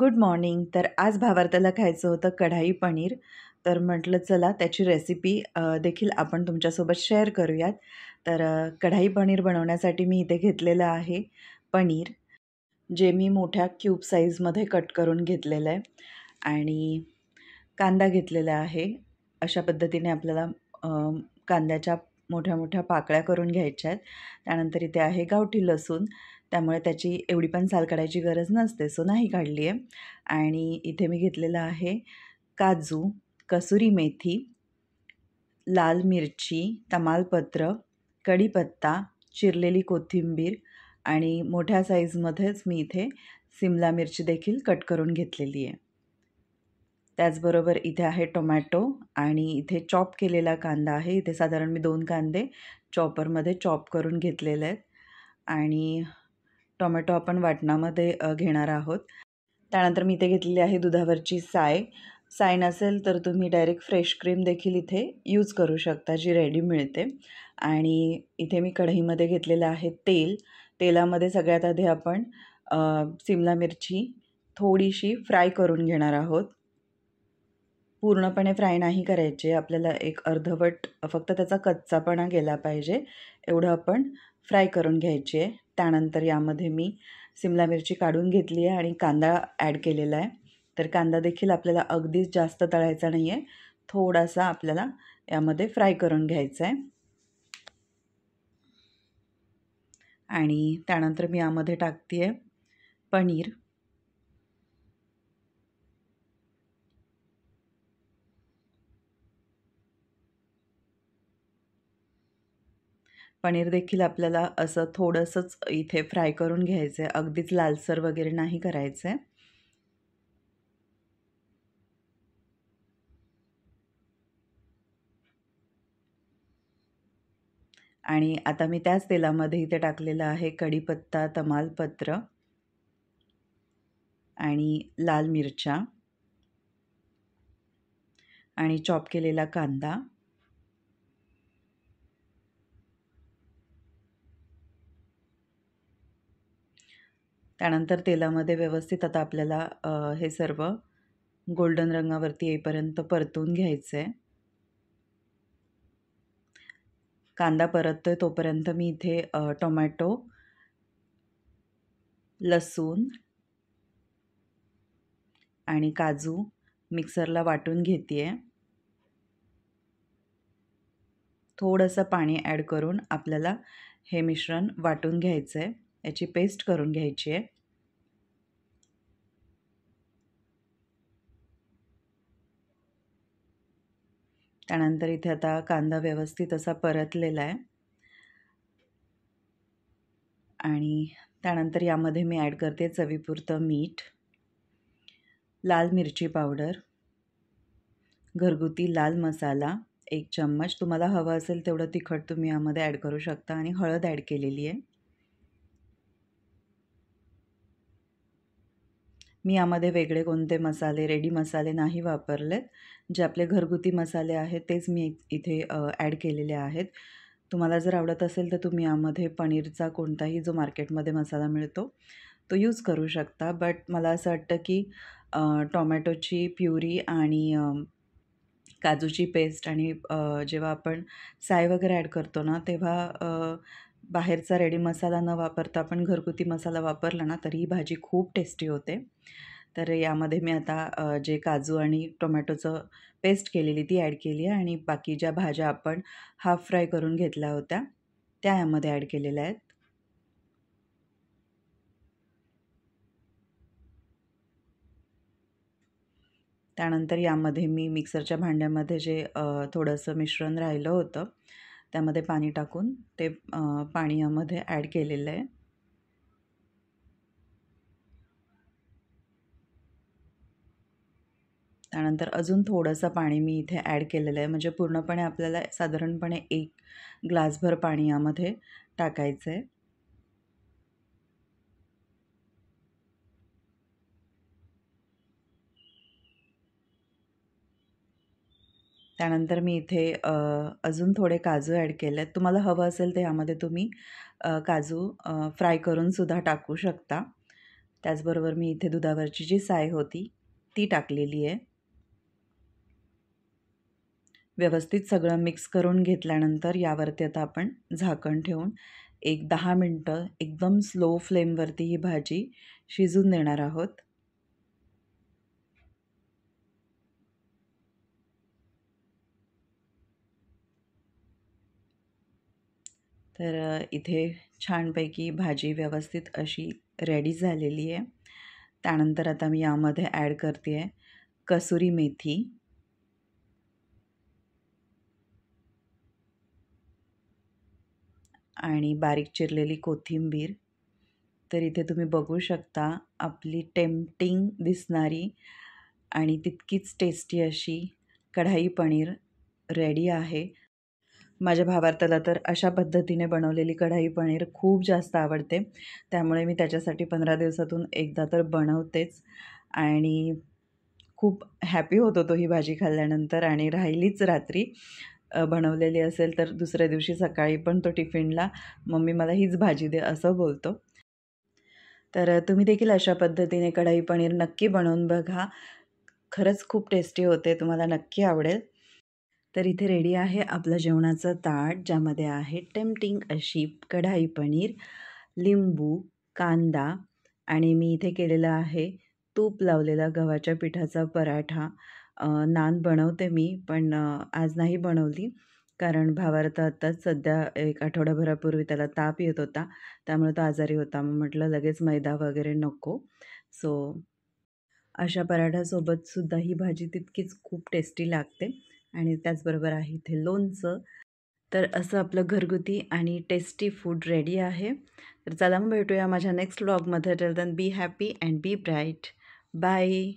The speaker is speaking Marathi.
Good morning. तर आज भावार्थाला खायचं होतं कढाई पनीर. तर म्हटलं चला त्याची रेसिपी देखील आपण तुमच्यासोबत शेअर करूयात. तर कढाई पनीर बनवण्यासाठी मी इथे घेतलेलं आहे पनीर, जे मी मोठ्या क्यूब साईजमध्ये कट करून घेतलेलं आहे. आणि कांदा घेतलेला आहे. अशा पद्धतीने आपल्याला कांद्याच्या मोठ्या मोठ्या पाकळ्या करून घ्यायच्या आहेत. त्यानंतर इथे आहे गावठी लसूण, त्यामुळे त्याची एवढी पण साल काढायची गरज नसते, सो नाही काढली आहे. आणि इथे मी घेतलेलं आहे काजू, कसुरी मेथी, लाल मिरची, तमालपत्र, कढीपत्ता, चिरलेली कोथिंबीर आणि मोठ्या साईजमध्येच मी इथे सिमला मिरची देखील कट करून घेतलेली आहे. त्याचबरोबर इथे आहे टोमॅटो आणि इथे चॉप केलेला कांदा आहे. इथे साधारण मी 2 कांदे चॉपरमध्ये चॉप करून घेतलेले आहेत. आणि टोमॅटो आपण वाटणामध्ये घेणार आहोत. त्यानंतर मी इथे घेतलेली आहे दुधावरची साय. साय नसेल तर तुम्ही डायरेक्ट फ्रेश क्रीम देखील इथे यूज करू शकता, जी रेडी मिळते. आणि इथे मी कढईमध्ये घेतलेलं आहे तेल. तेलामध्ये सगळ्यात आधी आपण सिमला मिरची थोडीशी फ्राय करून घेणार आहोत. पूर्णपणे फ्राय नाही करायचे, आपल्याला एक अर्धवट फक्त त्याचा कच्चापणा गेला पाहिजे एवढं आपण फ्राय करून घ्यायची आहे. त्यानंतर यामध्ये मी सिमला मिरची काढून घेतली आहे आणि कांदा ॲड केलेला आहे. तर कांदा देखील आपल्याला अगदीच जास्त तळायचा नाही आहे, थोडासा आपल्याला यामध्ये फ्राय करून घ्यायचा आहे. आणि त्यानंतर मी यामध्ये टाकते आहे पनीर. पनीर देखील आपल्याला असं थोडंसंच इथे फ्राय करून घ्यायचं आहे, अगदीच लालसर वगैरे नाही करायचं आहे. आणि आता मी त्याच तेलामध्ये इथे टाकलेलं आहे कढीपत्ता, तमालपत्र आणि लाल मिरच्या आणि चॉप केलेला कांदा. त्यानंतर तेलामध्ये व्यवस्थित आता आपल्याला हे सर्व गोल्डन रंगावरती येईपर्यंत परतून घ्यायचं आहे. कांदा परततोय तोपर्यंत मी इथे टोमॅटो, लसूण आणि काजू मिक्सरला वाटून घेते आहे. थोडंसं पाणी ॲड करून आपल्याला हे मिश्रण वाटून घ्यायचं आहे, याची पेस्ट करून घ्यायची आहे. त्यानंतर इथे आता कांदा व्यवस्थित असा परतलेला आहे. आणि त्यानंतर यामध्ये मी ॲड करते चवीपुरतं मीठ, लाल मिरची पावडर, घरगुती लाल मसाला 1 चम्मच, तुम्हाला हवं असेल तेवढं तिखट तुम्ही यामध्ये ॲड करू शकता, आणि हळद ॲड केलेली आहे. मी यामध्ये वेगळे कोणते मसाले, रेडी मसाले नाही वापरलेत. जे आपले घरगुती मसाले आहेत तेच मी इथे ॲड केलेले आहेत. तुम्हाला जर आवडत असेल तर तुम्ही यामध्ये पनीरचा कोणताही जो मार्केटमध्ये मसाला मिळतो तो यूज करू शकता. बट मला असं वाटतं की टोमॅटोची प्युरी आणि काजूची पेस्ट आणि जेव्हा आपण साय वगैरे ॲड करतो ना, तेव्हा बाहेरचा रेडी मसाला न वापरता आपण घरगुती मसाला वापरला ना, तरी ही भाजी खूप टेस्टी होते. तर यामध्ये मी आता जे काजू आणि टोमॅटोचं पेस्ट केलेली ती ॲड केली आहे, आणि बाकी ज्या भाज्या आपण हाफ फ्राय करून घेतल्या होत्या त्या यामध्ये ॲड केलेल्या आहेत. त्यानंतर यामध्ये मी मिक्सरच्या भांड्यामध्ये जे थोडंसं मिश्रण राहिलं होतं त्यामध्ये पाणी टाकून ते पाणी यामध्ये ॲड केलेलं आहे. त्यानंतर अजून थोडंसं पाणी मी इथे ॲड केलेलं आहे, म्हणजे पूर्णपणे आपल्याला साधारणपणे 1 ग्लासभर पाणी यामध्ये टाकायचं आहे. त्यानंतर मी इथे अजून थोडे काजू ॲड केले आहेत. तुम्हाला हवं असेल तर यामध्ये तुम्ही काजू फ्राय करूनसुद्धा टाकू शकता. त्याचबरोबर मी इथे दुधावरची जी साय होती ती टाकलेली आहे. व्यवस्थित सगळं मिक्स करून घेतल्यानंतर यावरती आता आपण झाकण ठेवून एक 10 मिनटं एकदम स्लो फ्लेमवरती ही भाजी शिजून देणार आहोत. तर इथे छानपैकी भाजी व्यवस्थित अशी रेडी झालेली आहे. त्यानंतर आता मी यामध्ये ॲड करते आहे कसुरी मेथी आणि बारीक चिरलेली कोथिंबीर. तर इथे तुम्ही बघू शकता आपली टेम्पटिंग दिसणारी आणि तितकीच टेस्टी अशी कढाई पनीर रेडी आहे. माझ्या भावार्थाला तर अशा पद्धतीने बनवलेली कढाई पनीर खूप जास्त आवडते. त्यामुळे मी त्याच्यासाठी 15 दिवसातून एकदा तर बनवतेच आणि खूप हॅपी होतो तो ही भाजी खाल्ल्यानंतर. आणि राहिलीच रात्री बनवलेली असेल तर दुसऱ्या दिवशी सकाळी पण तो टिफिनला मम्मी मला हीच भाजी दे असं बोलतो. तर तुम्ही देखील अशा पद्धतीने कढाई पनीर नक्की बनवून बघा. खरंच खूप टेस्टी होते, तुम्हाला नक्की आवडेल. तर इथे रेडी आहे आपलं जेवणाचं ताट, ज्यामध्ये आहे टेम्पटिंग अशी कढाई पनीर, लिंबू, कांदा आणि मी इथे केलेला आहे तूप लावलेला गव्हाच्या पिठाचा पराठा. नान बनवते मी, पण आज नाही बनवली कारण भावार्थ आत्ताच सध्या 1 आठवड्याभरापूर्वी त्याला ताप येत होता. त्यामुळे तो आजारी होता. मग म्हटलं लगेच मैदा वगैरे नको. सो अशा पराठ्यासोबतसुद्धा ही भाजी तितकीच खूप टेस्टी लागते आणि त्याचबरोबर आहे इथे लोणचं. तर असं आपलं घरगुती आणि टेस्टी फूड रेडी आहे. तर चला मग भेटूया माझ्या नेक्स्ट व्लॉगमध्ये. Till then be happy and be bright. Bye.